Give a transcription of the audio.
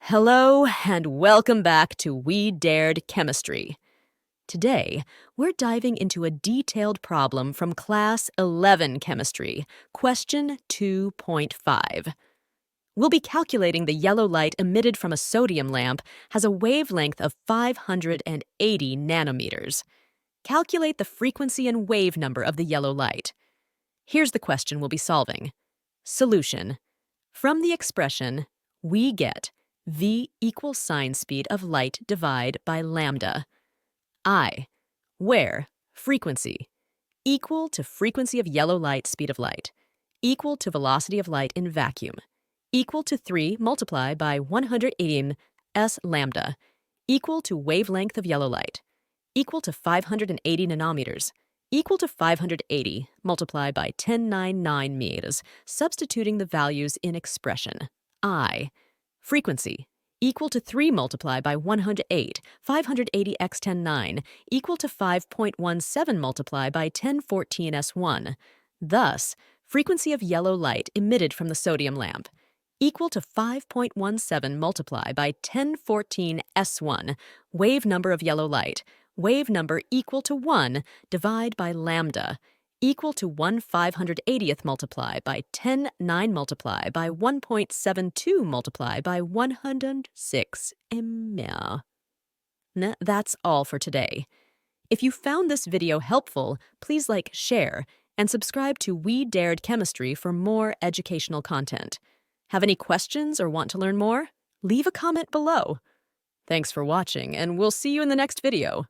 Hello and welcome back to We Dared Chemistry. Today, we're diving into a detailed problem from Class 11 Chemistry, Question 2.5. We'll be calculating the yellow light emitted from a sodium lamp has a wavelength of 580 nanometers. Calculate the frequency and wave number of the yellow light. Here's the question we'll be solving. Solution. From the expression, we get V equals sign speed of light divide by lambda. I, where frequency, equal to frequency of yellow light speed of light, equal to velocity of light in vacuum, equal to 3 multiplied by 180 s lambda, equal to wavelength of yellow light, equal to 580 nanometers, equal to 580 multiplied by 1099 meters, substituting the values in expression. I, frequency, equal to 3 multiplied by 108, 580 x 109, equal to 5.17 multiplied by 1014 S1. Thus, frequency of yellow light emitted from the sodium lamp, equal to 5.17 multiplied by 1014 S1, wave number of yellow light, wave number equal to 1 divide by lambda, equal to 1/580th multiply by 10^9 multiply by 1.72 multiply by 106 ml. That's all for today. If you found this video helpful, please like, share, and subscribe to We Dared Chemistry for more educational content. Have any questions or want to learn more? Leave a comment below. Thanks for watching, and we'll see you in the next video.